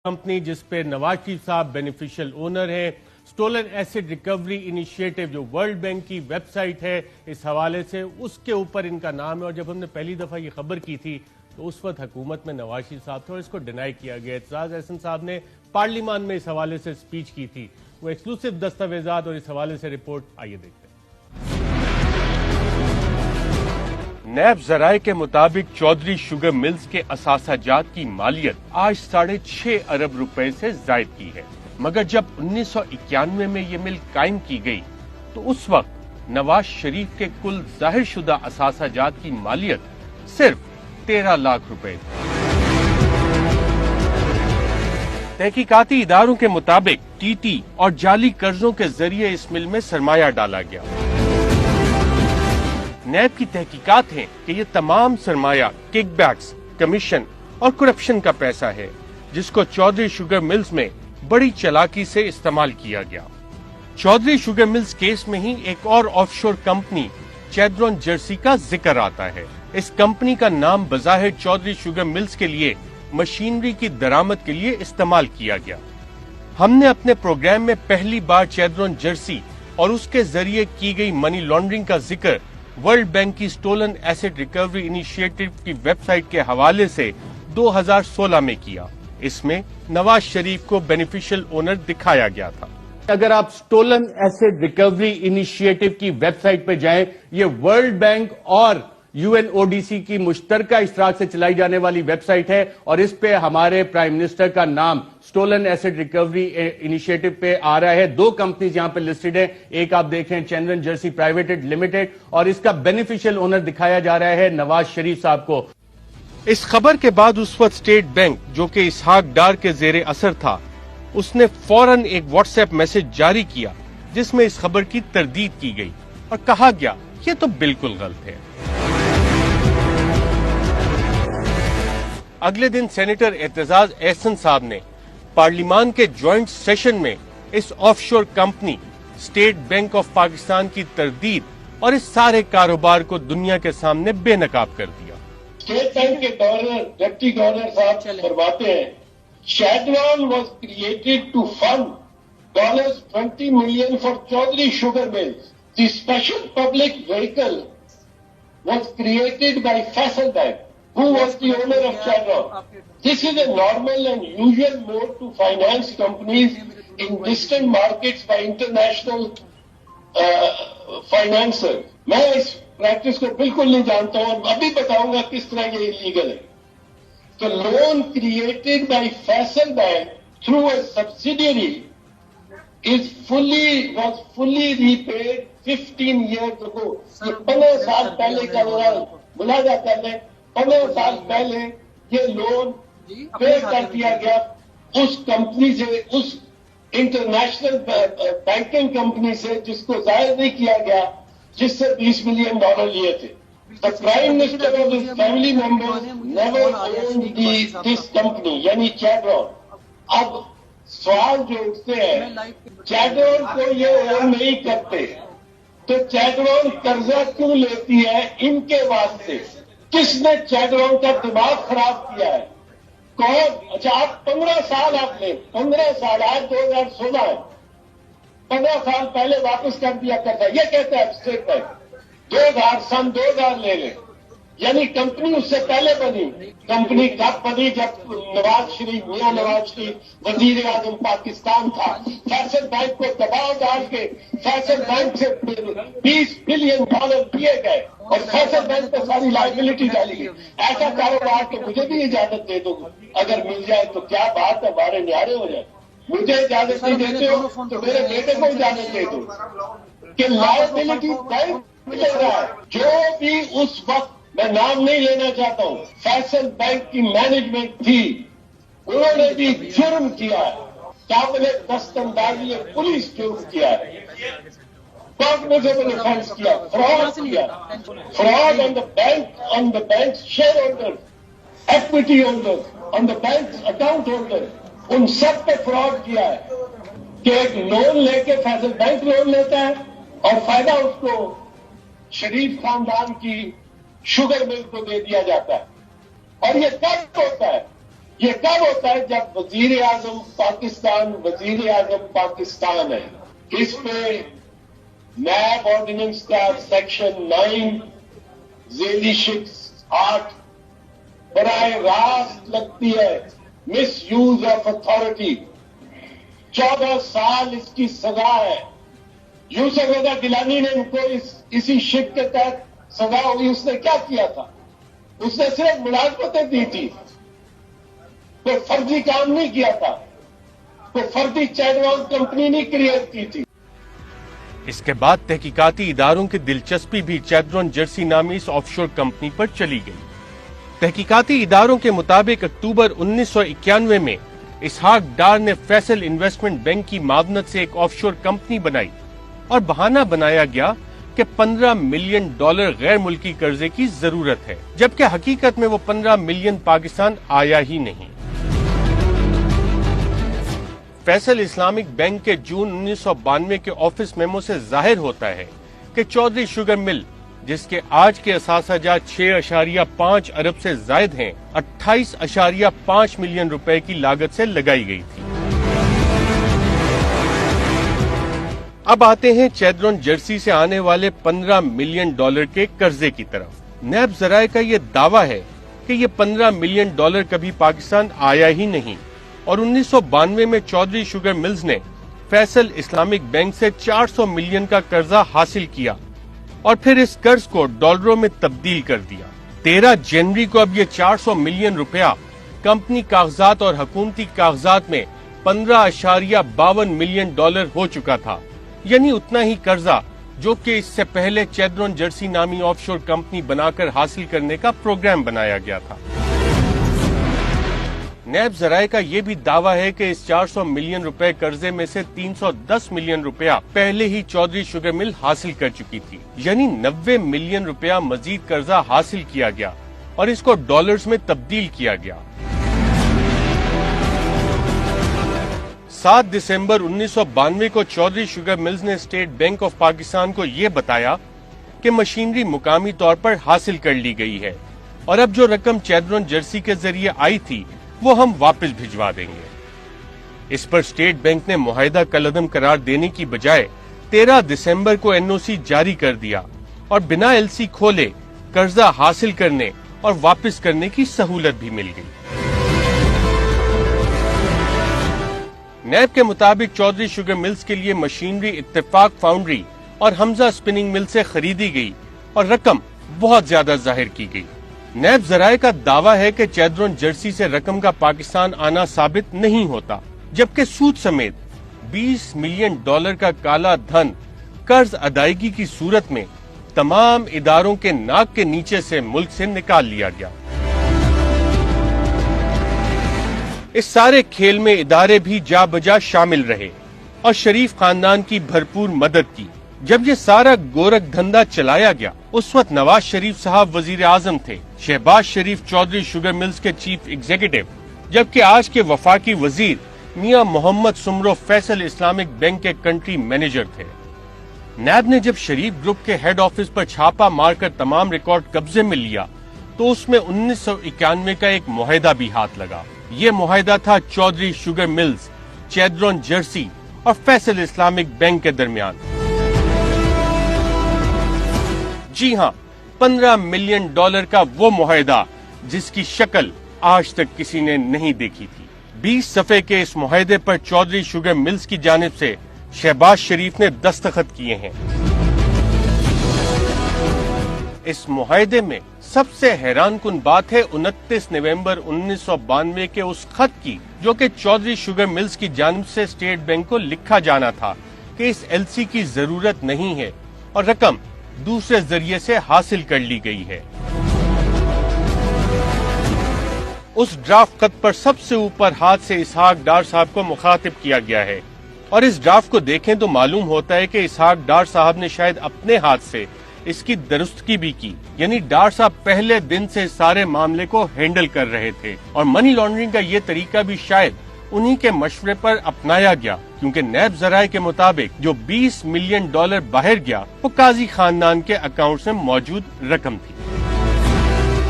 Company جس پہ نواز شریف صاحب بینیفیشل اونر ہیں، سٹولن ایسٹ ریکوری انیشیٹو جو ورلڈ بینک کی ویب سائٹ ہے، اس حوالے سے اس کے اوپر ان کا نام ہے. اور جب ہم نے پہلی دفعہ یہ خبر کی تھی تو اس وقت حکومت میں نواز شریف صاحب تھے اور اس کو ڈینائی کیا گیا. اعتزاز احسن صاحب نے پارلیمان میں اس حوالے سے سپیچ کی تھی. وہ ایکسکلوسیو دستاویزات اور اس حوالے سے رپورٹ آئیے دیکھتے ہیں. نیب ذرائع کے مطابق چودھری شوگر ملز کے اثاثہ جات کی مالیت آج 6.5 ارب روپے سے زائد کی ہے. مگر جب 1991 میں یہ مل قائم کی گئی تو اس وقت نواز شریف کے کل ظاہر شدہ اثاثہ جات کی مالیت صرف 13 لاکھ روپے تھی. تحقیقاتی اداروں کے مطابق ٹی ٹی اور جعلی قرضوں کے ذریعے اس مل میں سرمایہ ڈالا گیا. نیب کی تحقیقات ہیں کہ یہ تمام سرمایہ کک بیکس، کمیشن اور کرپشن کا پیسہ ہے جس کو چودھری شوگر ملز میں بڑی چالاکی سے استعمال کیا گیا. چودھری شوگر ملز کیس میں ہی ایک اور آف شور کمپنی چیڈرون جرسی کا ذکر آتا ہے. اس کمپنی کا نام بظاہر چودھری شوگر ملز کے لیے مشینری کی درآمد کے لیے استعمال کیا گیا. ہم نے اپنے پروگرام میں پہلی بار چیڈرون جرسی اور اس کے ذریعے کی گئی منی لانڈرنگ کا ذکر ورلڈ بینک کی سٹولن ایسٹ ریکوری انیشیٹو کی ویب سائٹ کے حوالے سے 2016 میں کیا. اس میں نواز شریف کو بینیفیشل اونر دکھایا گیا تھا. اگر آپ سٹولن ایسٹ ریکوری انیشیٹو کی ویب سائٹ پہ جائیں، یہ ورلڈ بینک اور UNODC کی مشترکہ اشتراک سے چلائی جانے والی ویب سائٹ ہے اور اس پہ ہمارے پرائم منسٹر کا نام سٹولن ایسٹ ریکوری انیشیٹو پہ آ رہا ہے. 2 کمپنیز یہاں پہ لسٹڈ ہیں. ایک آپ دیکھیں چیڈرون جرسی پرائیویٹڈ لمیٹڈ اور اس کا بینیفیشل اونر دکھایا جا رہا ہے نواز شریف صاحب کو. اس خبر کے بعد اس وقت اسٹیٹ بینک جو کہ اسحاق ڈار کے زیر اثر تھا اس نے فوراً ایک واٹس ایپ میسج جاری کیا جس میں اس خبر کی تردید کی گئی اور کہا گیا یہ تو بالکل غلط ہے. اگلے دن سینیٹر اعتزاز احسن صاحب نے پارلیمان کے جوائنٹ سیشن میں اس آف شور company state bank of Pakistan کی تردید اور اس سارے کاروبار کو دنیا کے سامنے بے نقاب کر دیا. اسٹیٹ بینک کے گورنر ڈپٹی گورنر صاحب فرماتے ہیں شیڈرون was created to fund $20 million for Chaudhry sugar mills. The special public vehicle was created by Faisal bank who was the owner of Chevron. This is a normal and usual mode to finance companies in distant markets by international financiers. میں اس practice کو بالکل نہیں جانتا ہوں اور ابھی بتاؤں گا کس طرح یہ انلیگل ہے. تو loan created by Faisal bank through a subsidiary was fully repaid 15 years ago. یہ 15 سال پہلے کا ملاحظہ کر لیں. 15 سال پہلے یہ لون پے کر دیا گیا اس کمپنی سے، اس انٹرنیشنل بینکنگ کمپنی سے جس کو ظاہر نہیں کیا گیا جس سے $20 million لیے تھے. The Prime Minister of his family members never owned this company یعنی چیڈرون. اب سوال جو اٹھتے ہیں چیڈرون کو یہ اون نہیں کرتے تو چیڈرون قرضہ کیوں لیتی ہے ان کے واسطے؟ کس نے چیڈرون کا دماغ خراب کیا ہے؟ کون؟ اچھا آپ 15 سال آپ لیں، 15 سال آج 2016 ہے، 15 سال پہلے واپس کر دیا کرتا. یہ کہتا ہے اسٹیٹ بینک سن 2000 لے لیں. یعنی کمپنی اس سے پہلے بنی. کمپنی کب بنی؟ جب نواز شریف، میاں نواز شریف وزیر اعظم پاکستان تھا. فیصل بینک کو دباؤ ڈال کے فیصل بینک سے $20 بلین دیے گئے اور فیصل بینک کو ساری لائبلٹی ڈالی گئی. ایسا کاروبار تو مجھے بھی اجازت دے دو اگر مل جائے تو کیا بات ہے، ہمارے نیارے ہو جائے. مجھے اجازت نہیں دیتے ہو تو میرے بیٹے کو اجازت دے دو کہ لائبلٹی بینک مل رہا ہے. جو بھی اس وقت میں نام نہیں لینا چاہتا ہوں فیصل بینک کی مینجمنٹ تھی انہوں نے بھی جرم کیا ہے. قابل دست اندازی پولیس جرم کیا ہے. cognizable offense کیا، fraud کیا، fraud on the bank's shareholders, equity holders, on the bank's account holders. ان سب پہ fraud کیا ہے کہ ایک لون لے کے فیصل بینک لون لیتا ہے اور فائدہ اس کو شریف خاندان کی شوگر مل کو دے دیا جاتا ہے. اور یہ کب ہوتا ہے؟ یہ کب ہوتا ہے؟ جب وزیر اعظم پاکستان ہے. اس پہ نیب آرڈیننس کا سیکشن 9 ذیلی شق 8 براہ راست لگتی ہے مس یوز آف اتھارٹی. 14 سال اس کی سزا ہے. یوسف رضا گیلانی نے ان کو اسی شق کے تحت سزا ہوئی. اس نے کیا کیا تھا؟ اس نے صرف ملازمتیں دی تھی، کوئی فرضی کام نہیں کیا تھا، کوئی فرضی چیڈرون کمپنی نہیں کریٹ کی تھی. اس کے بعد تحقیقاتی اداروں کی دلچسپی بھی چیڈرون جرسی نامی اس آف شور کمپنی پر چلی گئی. تحقیقاتی اداروں کے مطابق اکتوبر 1991 میں اسحاق ڈار نے فیصل انویسٹمنٹ بینک کی معاونت سے ایک آف شور کمپنی بنائی اور بہانہ بنایا گیا کہ $15 ملین غیر ملکی قرضے کی ضرورت ہے، جبکہ حقیقت میں وہ 15 ملین پاکستان آیا ہی نہیں. فیصل اسلامک بینک کے جون 1992 کے آفس میمو سے ظاہر ہوتا ہے کہ چودھری شوگر مل، جس کے آج کے اثاثہ جات 6.5 ارب سے زائد ہیں، 28.5 ملین روپے کی لاگت سے لگائی گئی تھی. اب آتے ہیں چیڈرون جرسی سے آنے والے $15 ملین کے قرضے کی طرف. نیب ذرائع کا یہ دعویٰ ہے کہ یہ $15 ملین کبھی پاکستان آیا ہی نہیں اور 1992 میں چودھری شوگر ملز نے فیصل اسلامک بینک سے 400 ملین کا قرضہ حاصل کیا اور پھر اس قرض کو ڈالروں میں تبدیل کر دیا. 13 جنوری کو اب یہ 400 ملین روپیہ کمپنی کاغذات اور حکومتی کاغذات میں $15.52 ملین ہو چکا تھا، یعنی اتنا ہی قرضہ جو کہ اس سے پہلے چیڈرون جرسی نامی آف شور کمپنی بنا کر حاصل کرنے کا پروگرام بنایا گیا تھا. نیب ذرائع کا یہ بھی دعویٰ ہے کہ اس 400 ملین روپے قرضے میں سے 310 ملین روپیہ پہلے ہی چودھری شوگر مل حاصل کر چکی تھی، یعنی 90 ملین روپیہ مزید قرضہ حاصل کیا گیا اور اس کو ڈالرز میں تبدیل کیا گیا. 7 دسمبر 1992 کو چودھری شوگر ملز نے اسٹیٹ بینک آف پاکستان کو یہ بتایا کہ مشینری مقامی طور پر حاصل کر لی گئی ہے اور اب جو رقم چیڈرون جرسی کے ذریعے آئی تھی وہ ہم واپس بھجوا دیں گے. اس پر اسٹیٹ بینک نے معاہدہ کالعدم قرار دینے کی بجائے 13 دسمبر کو NOC جاری کر دیا اور بنا LC کھولے قرضہ حاصل کرنے اور واپس کرنے کی سہولت بھی مل گئی. نیب کے مطابق چودھری شوگر ملز کے لیے مشینری اتفاق فاؤنڈری اور حمزہ اسپننگ مل سے خریدی گئی اور رقم بہت زیادہ ظاہر کی گئی. نیب ذرائع کا دعویٰ ہے کہ چیڈرون جرسی سے رقم کا پاکستان آنا ثابت نہیں ہوتا، جبکہ سود سمیت $20 ملین کا کالا دھن قرض ادائیگی کی صورت میں تمام اداروں کے ناک کے نیچے سے ملک سے نکال لیا گیا. اس سارے کھیل میں ادارے بھی جا بجا شامل رہے اور شریف خاندان کی بھرپور مدد کی. جب یہ سارا گورکھ دھندا چلایا گیا اس وقت نواز شریف صاحب وزیر اعظم تھے، شہباز شریف چودھری شوگر ملز کے چیف ایگزیکٹو، جبکہ آج کے وفاقی وزیر میاں محمد سمرو فیصل اسلامک بینک کے کنٹری مینیجر تھے. نیب نے جب شریف گروپ کے ہیڈ آفس پر چھاپا مار کر تمام ریکارڈ قبضے میں لیا تو اس میں 1991 کا ایک معاہدہ بھی ہاتھ لگا. یہ معاہدہ تھا چودھری شوگر ملز، چیڈرون جرسی اور فیصل اسلامک بینک کے درمیان. جی ہاں، $15 ملین کا وہ معاہدہ جس کی شکل آج تک کسی نے نہیں دیکھی تھی. 20 صفحے کے اس معاہدے پر چودھری شوگر ملز کی جانب سے شہباز شریف نے دستخط کیے ہیں. اس معاہدے میں سب سے حیران کن بات ہے 29 نومبر 1992 کے اس خط کی جو کہ چودھری شوگر ملز کی جانب سے اسٹیٹ بینک کو لکھا جانا تھا کہ اس LC کی ضرورت نہیں ہے اور رقم دوسرے ذریعے سے حاصل کر لی گئی ہے. اس ڈرافٹ خط پر سب سے اوپر ہاتھ سے اسحاق ڈار صاحب کو مخاطب کیا گیا ہے اور اس ڈرافٹ کو دیکھیں تو معلوم ہوتا ہے کہ اسحاق ڈار صاحب نے شاید اپنے ہاتھ سے اس کی درستگی بھی کی، یعنی ڈار صاحب پہلے دن سے سارے معاملے کو ہینڈل کر رہے تھے اور منی لانڈرنگ کا یہ طریقہ بھی شاید انہی کے مشورے پر اپنایا گیا، کیونکہ نیب ذرائع کے مطابق جو $20 ملین باہر گیا وہ قاضی خاندان کے اکاؤنٹ میں موجود رقم تھی.